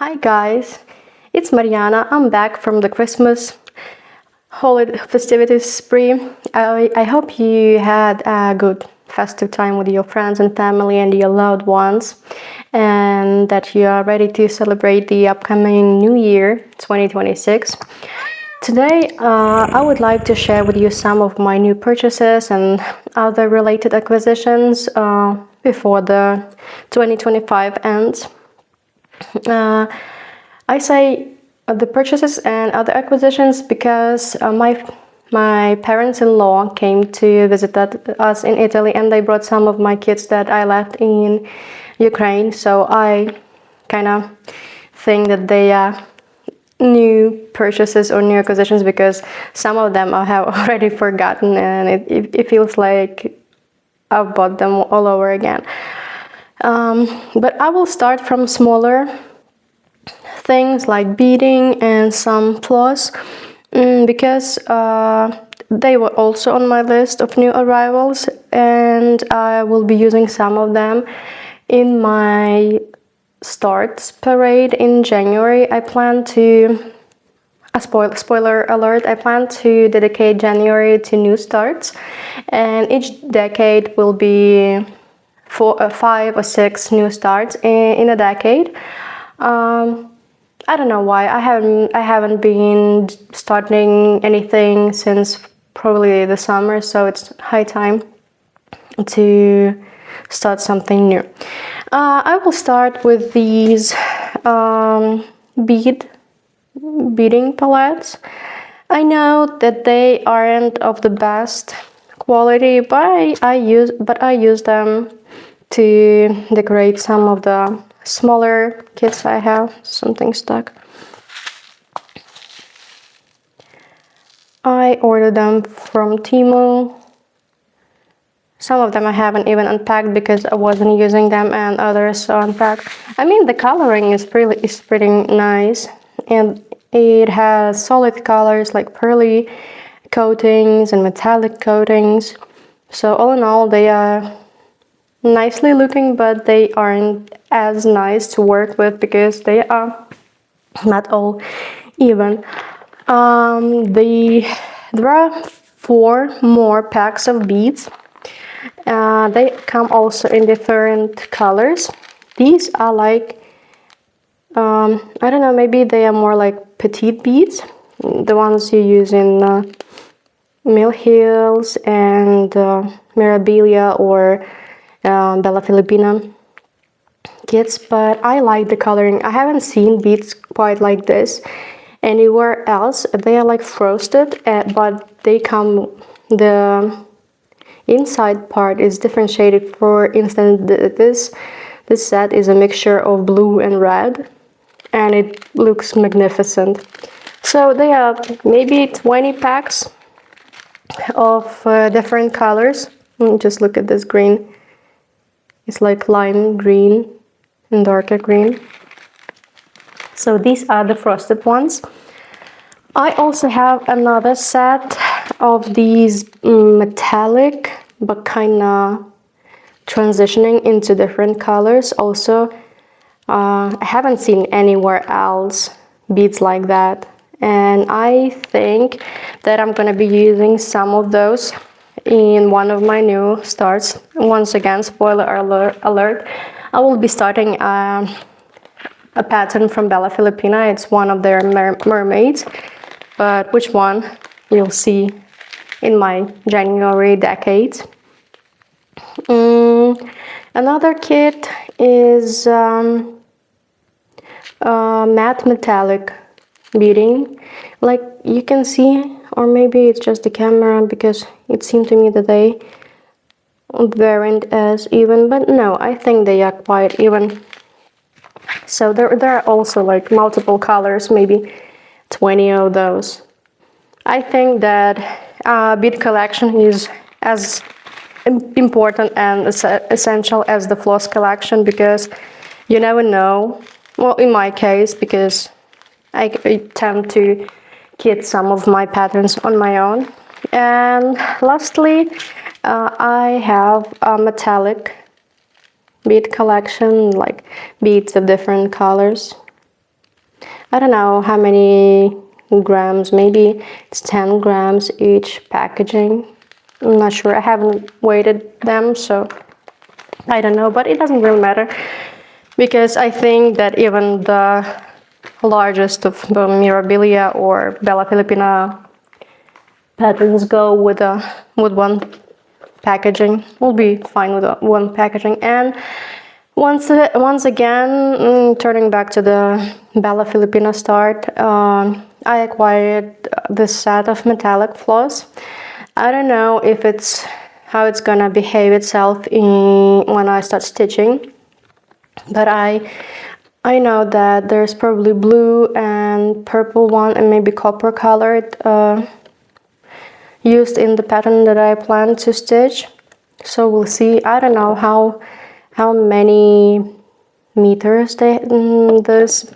Hi guys, it's Mariana. I'm back from the Christmas holiday festivities spree. I hope you had a good festive time with your friends and family and your loved ones, and that you are ready to celebrate the upcoming new year 2026. Today, I would like to share with you some of my new purchases and other related acquisitions before the 2025 ends. I say the purchases and other acquisitions because my parents-in-law came to visit us in Italy, and they brought some of my kids that I left in Ukraine. So I kind of think that they are new purchases or new acquisitions because some of them I have already forgotten, and it feels like I've bought them all over again. But I will start from smaller things like beading and some floss because they were also on my list of new arrivals, and I will be using some of them in my starts parade in January. I plan to spoiler alert, I plan to dedicate January to new starts, and each decade will be 5 or 6 new starts in a decade. I don't know why I haven't been starting anything since probably the summer, so it's high time to start something new. I will start with these beading palettes. I know that they aren't of the best quality, but I use them to decorate some of the smaller kits I have. Something stuck. I ordered them from Temu. Some of them I haven't even unpacked because I wasn't using them, and others are unpacked. I mean, the coloring is pretty nice, and it has solid colors like pearly coatings and metallic coatings. So all in all, they are nicely looking, but they aren't as nice to work with because they are not all even. There are 4 more packs of beads. They come also in different colors. These are like, I don't know, maybe they are more like petite beads, the ones you use in Mill Hills and Mirabilia or Bella Filipina kits, but I like the coloring. I haven't seen beads quite like this anywhere else. They are like frosted, but they come, the inside part is differentiated. For instance, this set is a mixture of blue and red, and it looks magnificent. So they are maybe 20 packs of different colors. Just look at this green. It's like lime green and darker green. So these are the frosted ones. I also have another set of these metallic but kind of transitioning into different colors. Also, I haven't seen anywhere else beads like that, and I think that I'm gonna be using some of those in one of my new starts. Once again, spoiler alert, I will be starting a pattern from Bella Filipina. It's one of their mermaids, but which one you'll see in my January decade. Another kit is matte metallic beading. Like you can see, or maybe it's just the camera because it seemed to me that they weren't as even, but no, I think they are quite even. So there are also like multiple colors, maybe 20 of those. I think that bead collection is as important and essential as the floss collection, because you never know. Well, in my case, because I tend to kit some of my patterns on my own. And lastly, I have a metallic bead collection, like beads of different colors. I don't know how many grams, maybe it's 10 grams each packaging. I'm not sure, I haven't weighted them, so I don't know, but it doesn't really matter because I think that even the largest of the Mirabilia or Bella Filipina patterns go with one packaging. We'll be fine with one packaging. And once again, turning back to the Bella Filipina start, I acquired this set of metallic floss. I don't know if it's how it's gonna behave itself when I start stitching, but I know that there's probably blue and purple one and maybe copper colored used in the pattern that I plan to stitch. So we'll see. I don't know how many meters this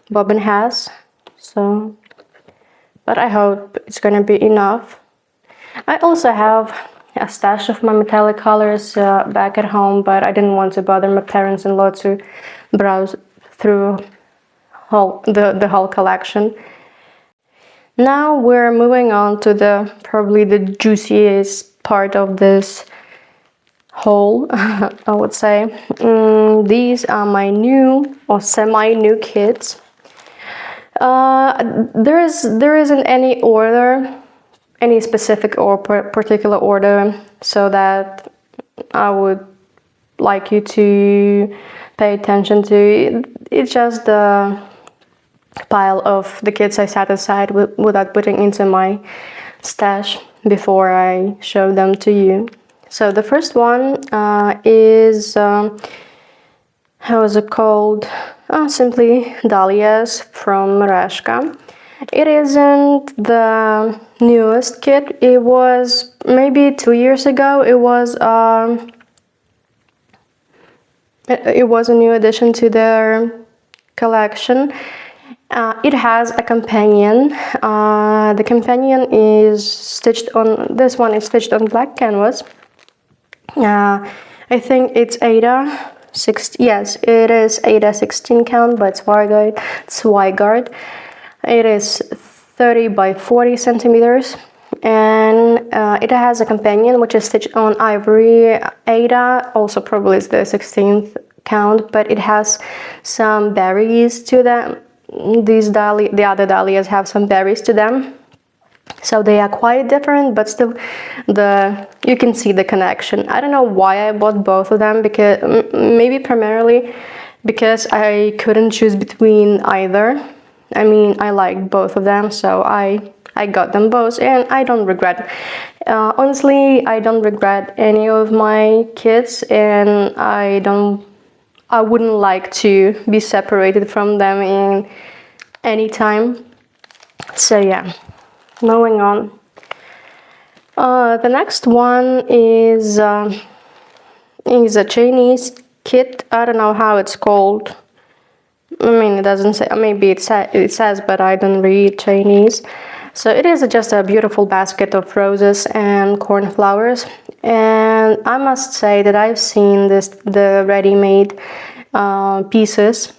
bobbin has. So, but I hope it's gonna be enough. I also have a stash of my metallic colors back at home, but I didn't want to bother my parents-in-law to browse through the whole collection. Now we're moving on to probably the juiciest part of this haul, I would say. These are my new or semi-new kits. There isn't any order, any specific or particular order, so that I would like you to pay attention to. It's just the pile of the kits I set aside without putting into my stash before I show them to you. So the first one is how is it called? Simply Dahlias from Merejka. It isn't the newest kit. It was maybe 2 years ago. It was a new addition to their collection. It has a companion. The companion is stitched on, this one is stitched on black canvas. I think it's Ada 16, yes, it is Ada 16 count, but it's Zweigart. It is 30 by 40 centimeters, and it has a companion which is stitched on ivory Ada, also probably is the 16th count, but it has some berries to them. The other dahlias have some berries to them, so they are quite different, but still you can see the connection. I don't know why I bought both of them, because maybe primarily because I couldn't choose between either. I mean, I like both of them, so I got them both, and I don't regret. Honestly, I don't regret any of my kits, and I wouldn't like to be separated from them in any time. So yeah, moving on. The next one is a Chinese kit. I don't know how it's called. I mean, it doesn't say, maybe it says, but I don't read Chinese. So it is just a beautiful basket of roses and cornflowers. And I must say that I've seen the ready-made pieces.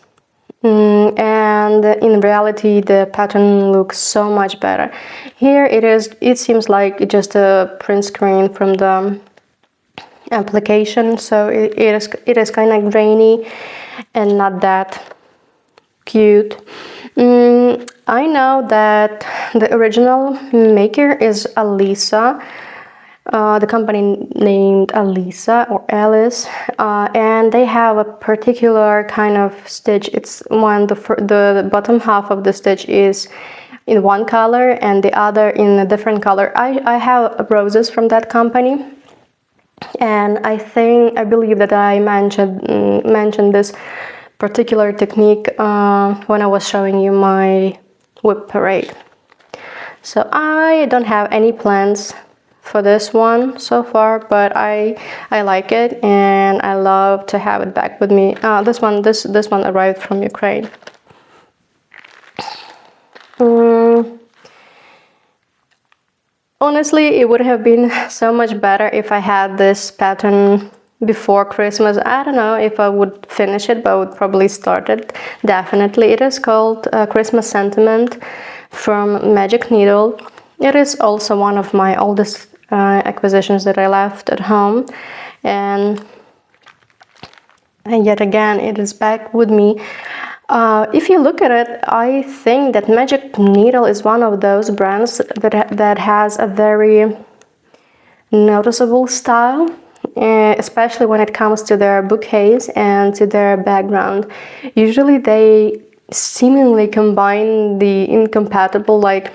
And in reality, the pattern looks so much better. Here it seems like just a print screen from the application. So it is kind of grainy and not that cute. I know that the original maker is Alisa, the company named Alisa or Alice, and they have a particular kind of stitch. It's when the bottom half of the stitch is in one color and the other in a different color. I have roses from that company, and I believe that I mentioned this particular technique when I was showing you my whip parade. So I don't have any plans for this one so far, but I like it, and I love to have it back with me. This one arrived from Ukraine. Honestly, it would have been so much better if I had this pattern before Christmas. I don't know if I would finish it, but I would probably start it. Definitely. It is called Christmas Sentiment from Magic Needle. It is also one of my oldest acquisitions that I left at home, and yet again it is back with me. If you look at it, I think that Magic Needle is one of those brands that has a very noticeable style, especially when it comes to their bouquets and to their background. Usually they seemingly combine the incompatible, like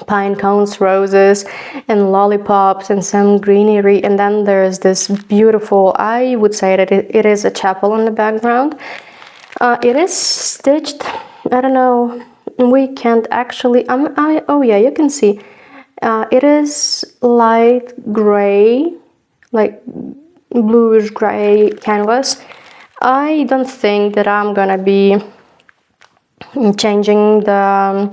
pine cones, roses, and lollipops, and some greenery, and then there's this beautiful, I would say that it is a chapel in the background. It is stitched, I don't know, we can't actually, oh yeah, you can see. It is light gray, like bluish gray canvas. I don't think that I'm gonna be changing the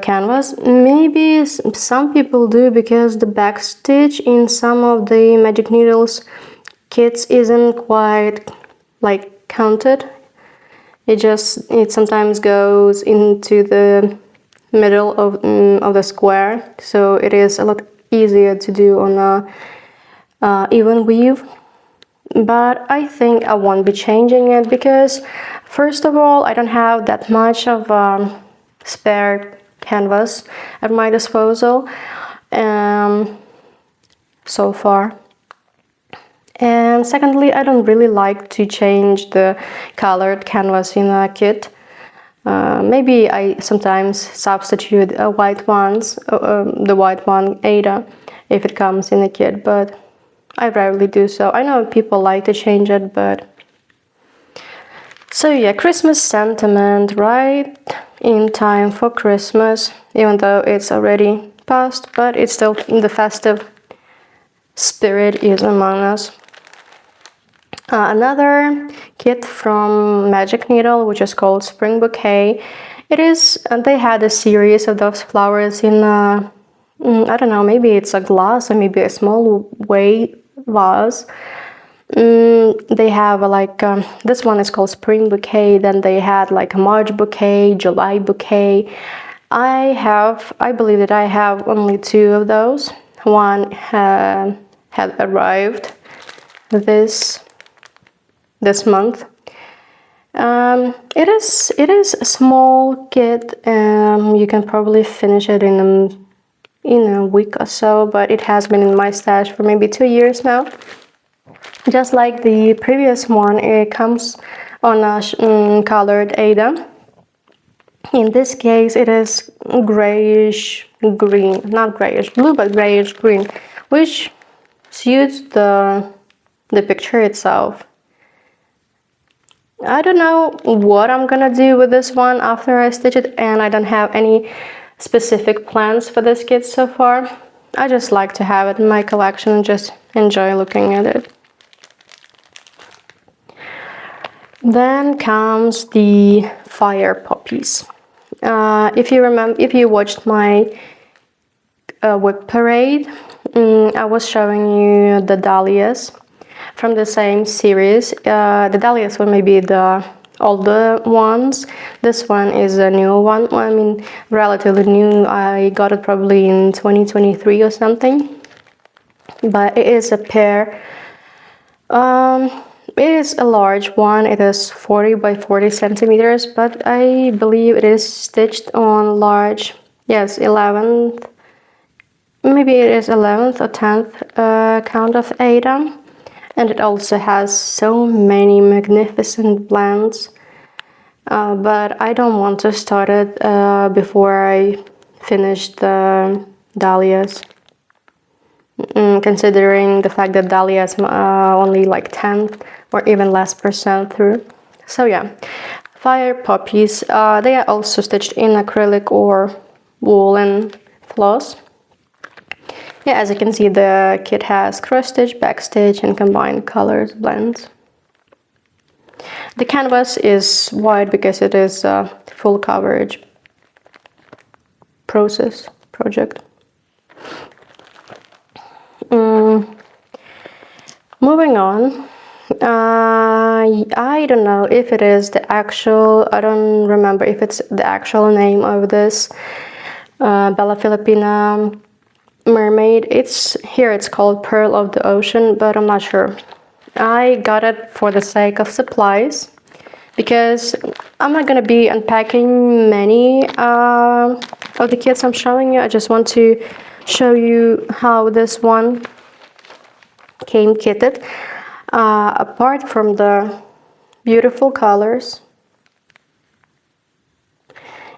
canvas. Maybe some people do, because the backstitch in some of the Magic Needles kits isn't quite like counted. It sometimes goes into the middle of the square, so it is a lot easier to do on a even weave. But I think I won't be changing it, because first of all, I don't have that much of spare canvas at my disposal so far. And secondly, I don't really like to change the colored canvas in a kit. Maybe I sometimes substitute white ones, the white one Ada, if it comes in a kit, but I rarely do so. I know people like to change it, but... So yeah, Christmas Sentiment, right in time for Christmas, even though it's already past, but it's still in the festive spirit is among us. Another kit from Magic Needle, which is called Spring Bouquet. It is, they had a series of those flowers in I don't know, maybe it's a glass or maybe a small vase. They have this one is called Spring Bouquet, then they had like a March Bouquet, July Bouquet. I believe that I have only 2 of those. One had arrived this month. It is a small kit. You can probably finish it in a week or so, but it has been in my stash for maybe 2 years now. Just like the previous one, it comes on a colored Ada. In this case, it is grayish green, not grayish blue, but grayish green, which suits the picture itself. I don't know what I'm gonna do with this one after I stitch it, and I don't have any specific plans for this kit so far. I just like to have it in my collection and just enjoy looking at it. Then comes the fire poppies. If you watched my whip parade, I was showing you the Dahlias from the same series. The Dahlias were maybe the older ones. This one is a new one. I mean, relatively new. I got it probably in 2023 or something. But it is a pair. It is a large one. It is 40 by 40 centimeters, but I believe it is stitched on large, yes, 11th, maybe it is 11th or 10th count of Ada. And it also has so many magnificent blends, but I don't want to start it before I finish the Dahlias. Considering the fact that Dahlias only like 10 or even less % through. So yeah, fire poppies, they are also stitched in acrylic or woolen floss. Yeah, as you can see, the kit has cross stitch, back stitch, and combined colors blends. The canvas is white because it is a full coverage project. Moving on, I don't know if it is the actual, I don't remember if it's the actual name of this Bella Filipina mermaid. It's called Pearl of the Ocean, but I'm not sure. I got it for the sake of supplies because I'm not gonna be unpacking many of the kits I'm showing you. I just want to show you how this one came kitted. Apart from the beautiful colors,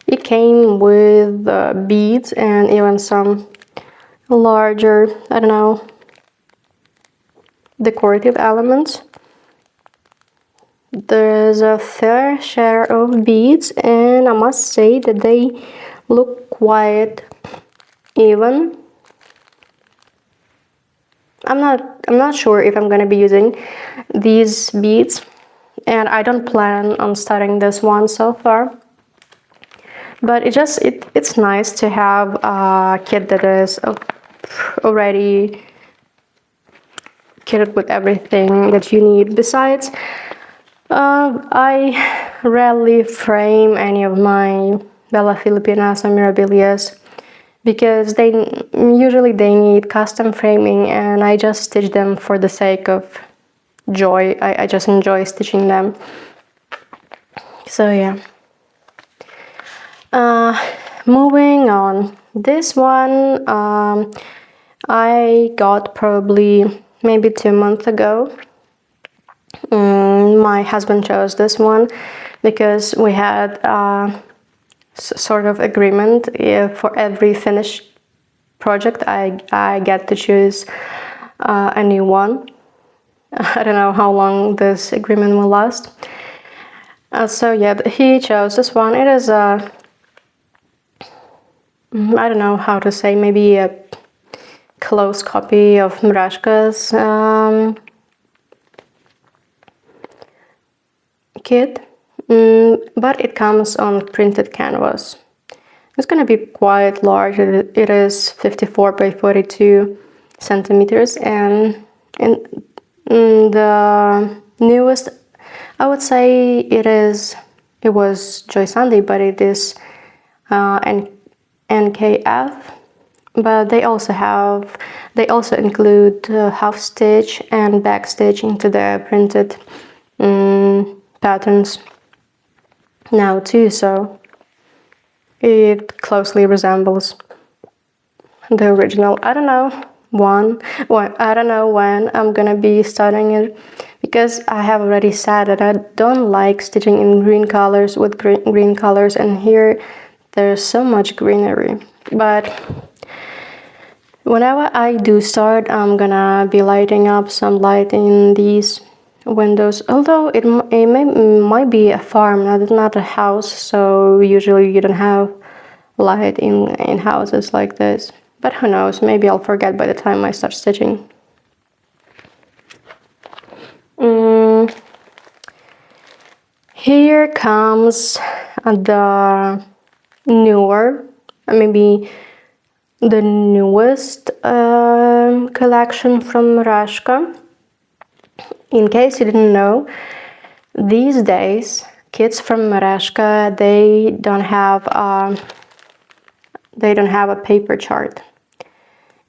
it came with beads and even some larger, I don't know, decorative elements. There's a fair share of beads, and I must say that they look quite even. I'm not sure if I'm gonna be using these beads, and I don't plan on starting this one so far. But it's nice to have a kit that is already kitted with everything that you need. Besides, I rarely frame any of my Bella Filipinas or Mirabilias because they usually need custom framing, and I just stitch them for the sake of joy. I just enjoy stitching them. So yeah. Moving on. This one I got probably maybe 2 months ago. My husband chose this one because we had sort of agreement. For every finished project I get to choose a new one. I don't know how long this agreement will last. So yeah, he chose this one. It is a, I don't know how to say, maybe a close copy of Merejka's kit, but it comes on printed canvas. It's gonna be quite large. It is 54 by 42 centimeters, and the newest, I would say it was Joy Sunday, but it is NKF. But they also include half stitch and back stitch into the printed patterns now too, so it closely resembles the original. I don't know when I'm gonna be starting it, because I have already said that I don't like stitching in green colors with green colors, and here there's so much greenery. But whenever I do start, I'm gonna be lighting up some light in these windows, although it might be a farm, not a house, so usually you don't have light in houses like this. But who knows, maybe I'll forget by the time I start stitching. Here comes the newer, maybe the newest collection from Merejka. In case you didn't know, these days kits from Merejka, they don't have a paper chart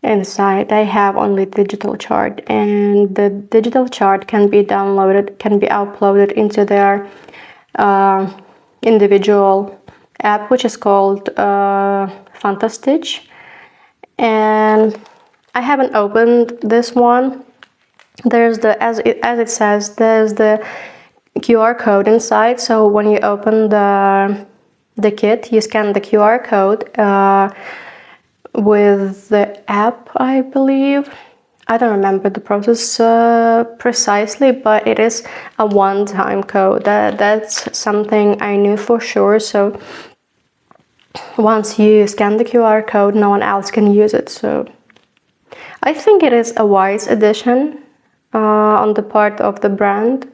inside. They have only digital chart, and the digital chart can be downloaded, can be uploaded into their individual app, which is called LETISTITCH. And I haven't opened this one. There's the, as it says, there's the QR code inside. So when you open the kit, you scan the QR code with the app, I believe. I don't remember the process precisely, but it is a one-time code. That's something I knew for sure. So once you scan the QR code, no one else can use it. So I think it is a wise addition on the part of the brand.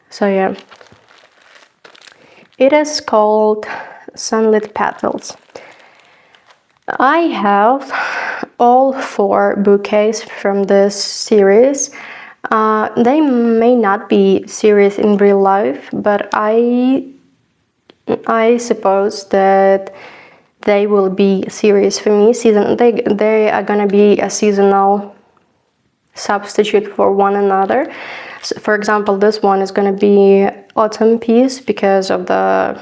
So yeah, it is called Sunlit Petals. I have all 4 bouquets from this series. They may not be serious in real life, but I suppose that they will be serious for me. They are gonna be a seasonal substitute for one another. So for example, this one is gonna be autumn piece because of the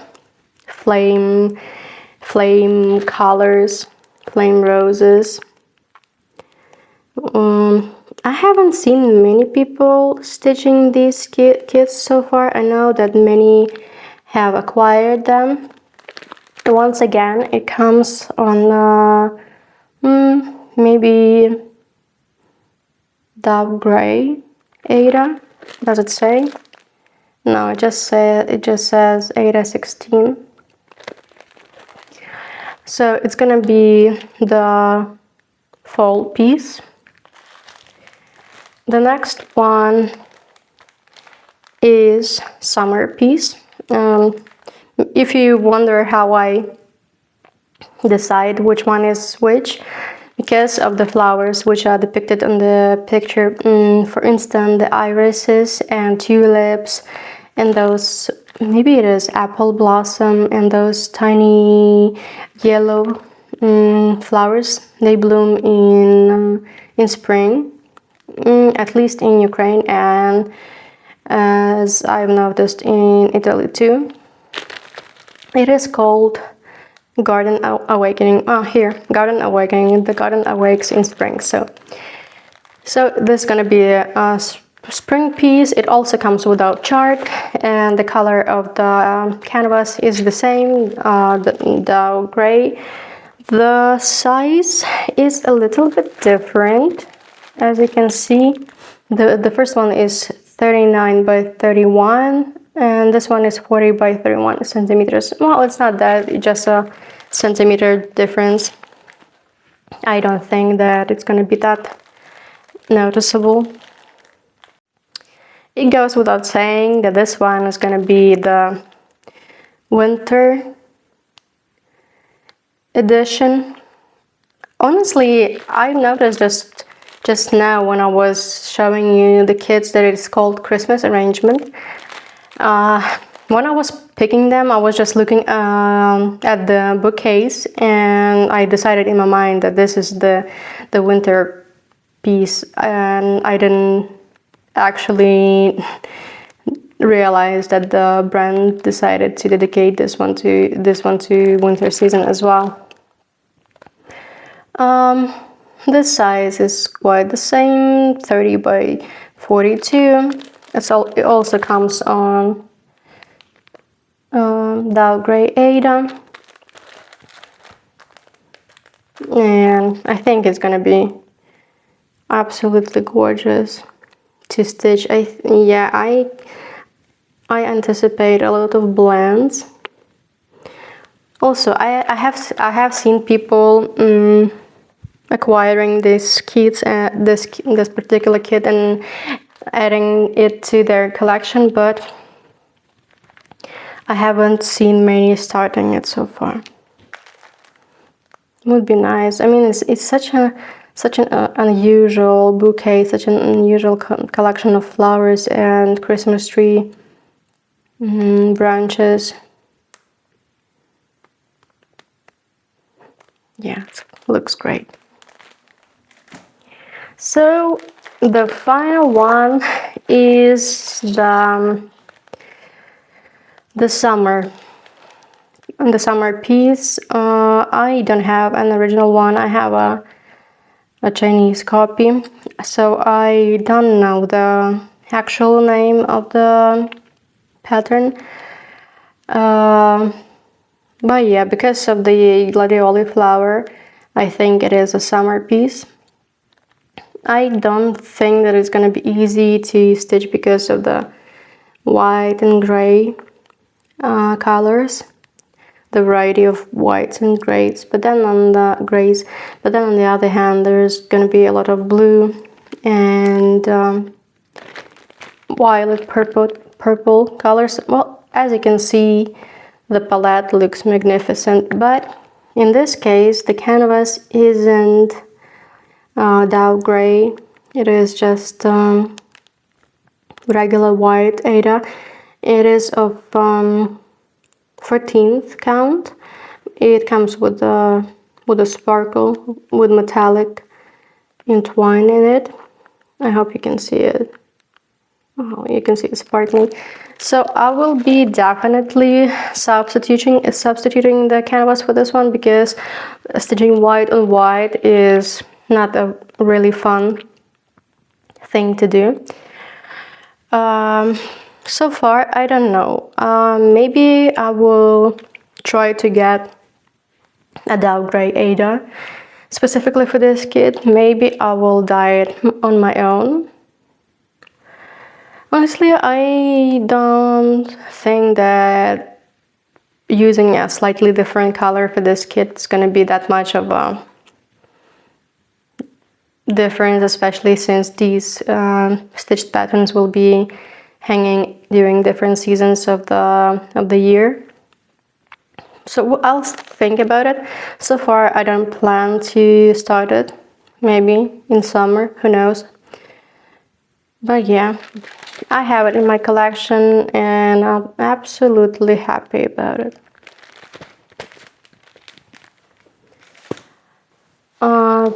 flame colors, flame roses. I haven't seen many people stitching these kits so far. I know that many have acquired them. Once again, it comes on maybe dark gray Ada. Does it say? No, it just says Ada 16. So it's gonna be the fall piece. The next one is summer piece. If you wonder how I decide which one is which, because of the flowers which are depicted on the picture, for instance, the irises and tulips and those, maybe it is apple blossom, and those tiny yellow flowers, they bloom in spring. At least in Ukraine, and as I've noticed in Italy too. It is called Garden Awakening. Here, Garden Awakening. The garden awakes in spring. So this is gonna be a spring piece. It also comes without chart, and the color of the canvas is the same, the gray. The size is a little bit different. As you can see, the first one is 39 by 31, and this one is 40 by 31 centimeters. Well, it's not that, it's just a centimeter difference. I don't think that it's going to be that noticeable. It goes without saying that this one is going to be the winter edition. Honestly, I noticed this just now when I was showing you the kits that it's called Christmas arrangement. When I was picking them, I was just looking at the bouquets, and I decided in my mind that this is the winter piece, and I didn't actually realize that the brand decided to dedicate this one to winter season as well. This size is quite the same, 30 by 42. It also comes on dark gray Ada, and I think it's gonna be absolutely gorgeous to stitch. I anticipate a lot of blends. Also, I have seen people acquiring these kits, this particular kit, and adding it to their collection, but I haven't seen many starting it so far. It would be nice. I mean, it's such an unusual bouquet, such an unusual collection of flowers and Christmas tree branches. Yeah, it looks great. So the final one is the summer piece. I don't have an original one. I have a Chinese copy, so I don't know the actual name of the pattern. But yeah, because of the gladioli flower, I think it is a summer piece. I don't think that it's gonna be easy to stitch because of the white and gray colors, the variety of whites and grays. But then on the other hand, there's gonna be a lot of blue and violet, purple colors. Well, as you can see, the palette looks magnificent, but in this case, the canvas isn't Dow Gray. It is just regular white Ada. It is of 14th count. It comes with a sparkle with metallic entwined in it. I hope you can see it. Oh, you can see it sparkling. So I will be definitely substituting the canvas for this one, because stitching white on white is not a really fun thing to do. So far, I don't know. Maybe I will try to get a Dow Gray Ada specifically for this kit. Maybe I will dye it on my own. Honestly, I don't think that using a slightly different color for this kit is going to be that much of a difference, especially since these stitched patterns will be hanging during different seasons of the year. So I'll think about it. So far, I don't plan to start it. Maybe in summer, who knows. But yeah, I have it in my collection and I'm absolutely happy about it.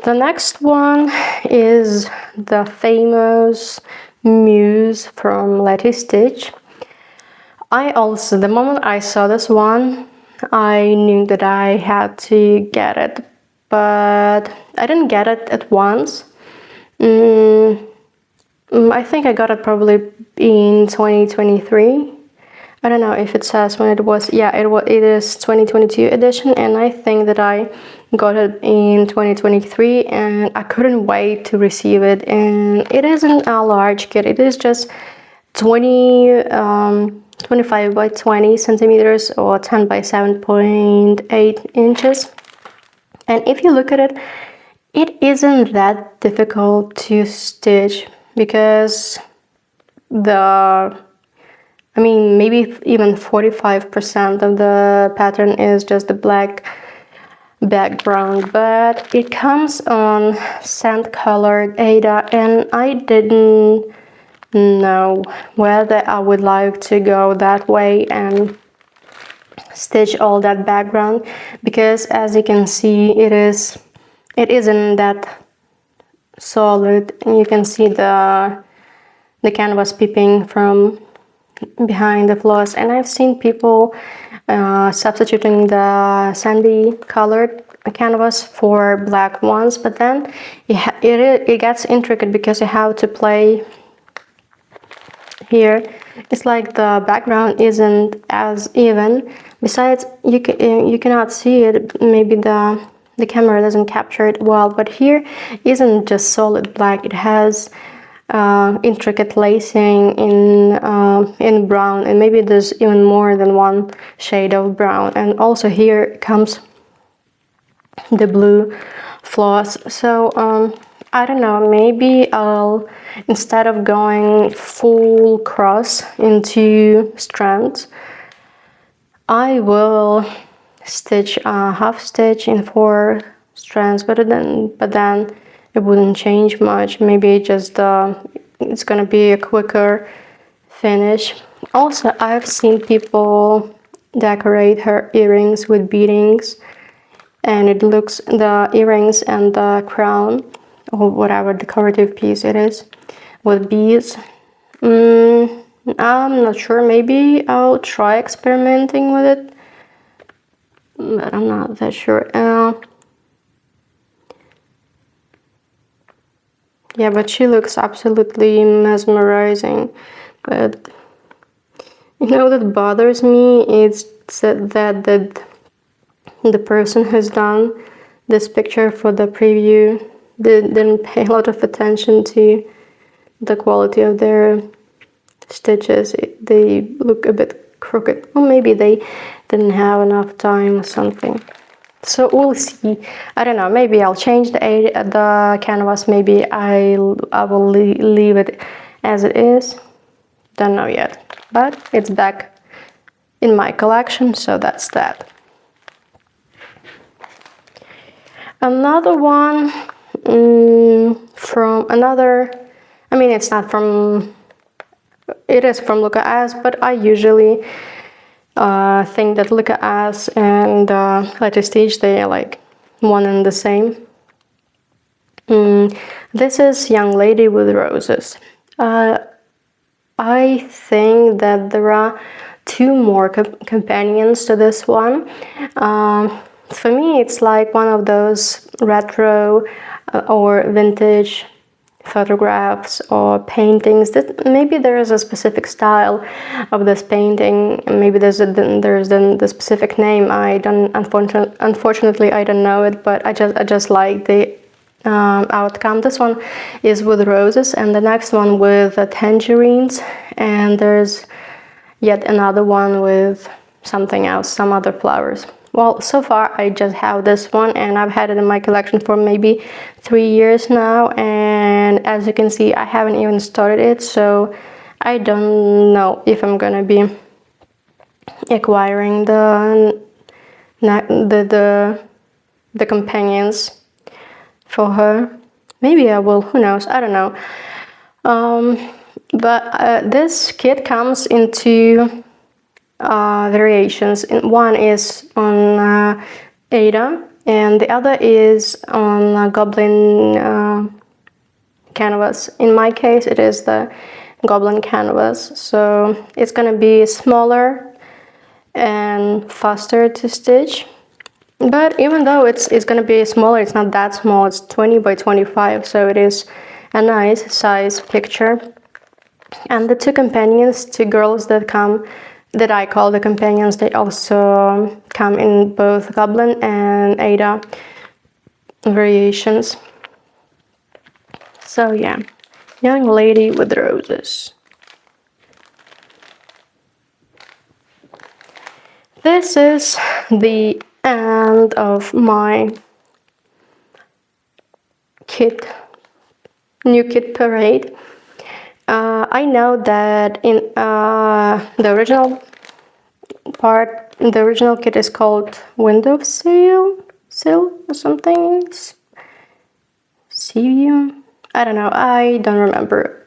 The next one is the famous Muse from LETISTITCH. The moment I saw this one, I knew that I had to get it, but I didn't get it at once. I think I got it probably in 2023. I don't know if it says when it was. Yeah, it is 2022 edition, and I think that I got it in 2023, and I couldn't wait to receive it. And it isn't a large kit. It is just 25 by 20 centimeters or 10 by 7.8 inches. And if you look at it, it isn't that difficult to stitch, because maybe even 45% of the pattern is just the black background, but it comes on sand colored Ada, and I didn't know whether I would like to go that way and stitch all that background, because as you can see, it isn't that solid, and you can see the canvas peeping from behind the floss. And I've seen people substituting the sandy colored canvas for black ones, but then it gets intricate because you have to play here. It's like the background isn't as even. Besides, you cannot see it. Maybe the camera doesn't capture it well, but here isn't just solid black. It has intricate lacing in brown, and maybe there's even more than one shade of brown. And also here comes the blue floss. So I don't know, maybe I'll, instead of going full cross into strands, I will stitch a half stitch in 4 strands, but then it wouldn't change much. Maybe just it's gonna be a quicker finish. Also, I've seen people decorate her earrings with beadings, and it looks, the earrings and the crown or whatever decorative piece it is, with beads. I'm not sure, maybe I'll try experimenting with it, but I'm not that sure. Yeah, but she looks absolutely mesmerizing. But you know what bothers me? It's that the person who's done this picture for the preview didn't pay a lot of attention to the quality of their stitches. They look a bit crooked, or maybe they didn't have enough time or something. So we'll see. I don't know, maybe I'll change the canvas, maybe I will leave it as it is. Don't know yet, but it's back in my collection, so that's that. Another one from another, I mean, it's not from, it is from LUCA-S, but I usually think that LUCA-S and LETISTITCH, they are like one and the same. This is Young Lady with Roses. I think that there are two more companions to this one. For me, it's like one of those retro or vintage photographs or paintings that maybe there is a specific style of this painting. Maybe there's the specific name. I don't, unfortunately I don't know it, but I just like the outcome. This one is with roses, and the next one with tangerines, and there's yet another one with something else, some other flowers. Well, so far I just have this one, and I've had it in my collection for maybe 3 years now, and as you can see, I haven't even started it, so I don't know if I'm gonna be acquiring the companions for her. Maybe I will, who knows, I don't know. But this kit comes into variations. One is on Ada, and the other is on Goblin canvas. In my case, it is the Goblin canvas, so it's gonna be smaller and faster to stitch. But even though it's gonna be smaller, it's not that small. It's 20 by 25, so it is a nice size picture. And the two companions, two girls that come, that I call the companions, they also come in both Goblin and Ada variations. So yeah, Young Lady with Roses. This is the end of my new kit parade. I know that in the original part, the original kit is called Windowsill or something. Sieve? I don't know. I don't remember.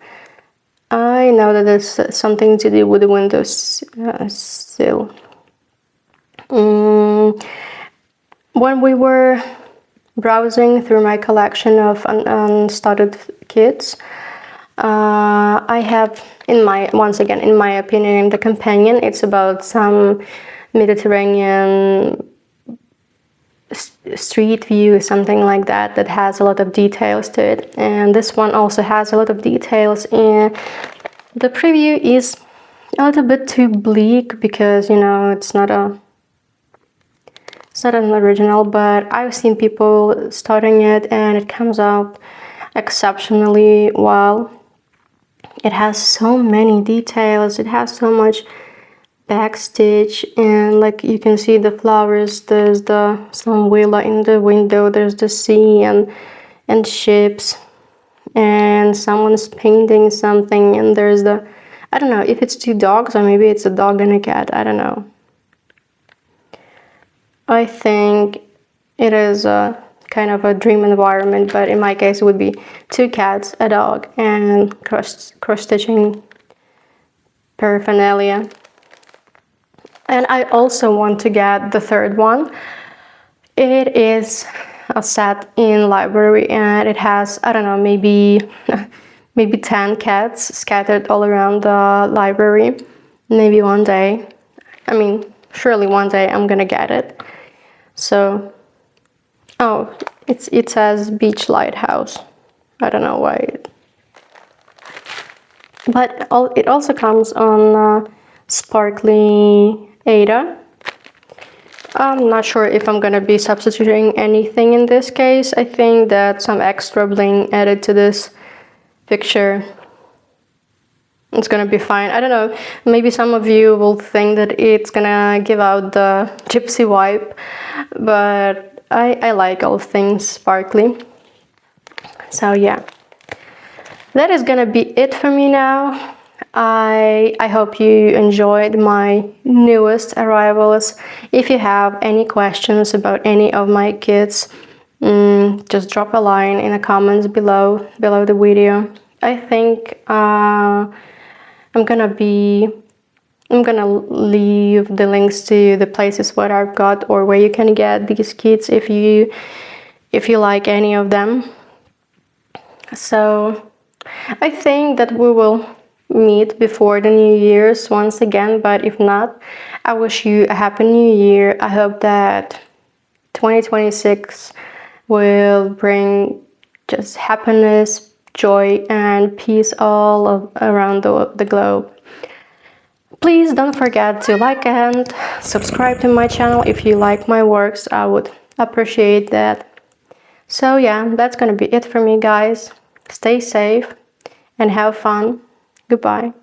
I know that it's something to do with the windowsill. When we were browsing through my collection of unstarted kits, I have, once again, in my opinion, the companion, it's about some Mediterranean street view, something like that, that has a lot of details to it. And this one also has a lot of details, and the preview is a little bit too bleak because, you know, it's not an original, but I've seen people starting it and it comes out exceptionally well. It has so many details, it has so much backstitch, and like you can see the flowers, there's some villa in the window, there's the sea and ships, and someone's painting something, and there's I don't know if it's two dogs or maybe it's a dog and a cat, I don't know. I think it is a kind of a dream environment, but in my case it would be two cats, a dog, and cross-stitching paraphernalia. And I also want to get the third one. It is a set in library, and it has, I don't know, maybe 10 cats scattered all around the library. Maybe one day, I mean, surely one day I'm gonna get it. So, oh, it says Beach Lighthouse. I don't know why. But it also comes on sparkly Ada. I'm not sure if I'm gonna be substituting anything in this case. I think that some extra bling added to this picture, it's gonna be fine. I don't know, maybe some of you will think that it's gonna give out the gypsy vibe, but I like all things sparkly. So yeah, that is gonna be it for me now. I hope you enjoyed my newest arrivals. If you have any questions about any of my kits, just drop a line in the comments below the video. I think I'm gonna leave the links to the places where I've got or where you can get these kits if you like any of them. So I think that we will meet before the New Year's once again, but if not, I wish you a happy New Year. I hope that 2026 will bring just happiness, joy, and peace all around the globe. Please don't forget to like and subscribe to my channel if you like my works. I would appreciate that. So yeah, that's gonna be it for me, guys. Stay safe and have fun. Goodbye.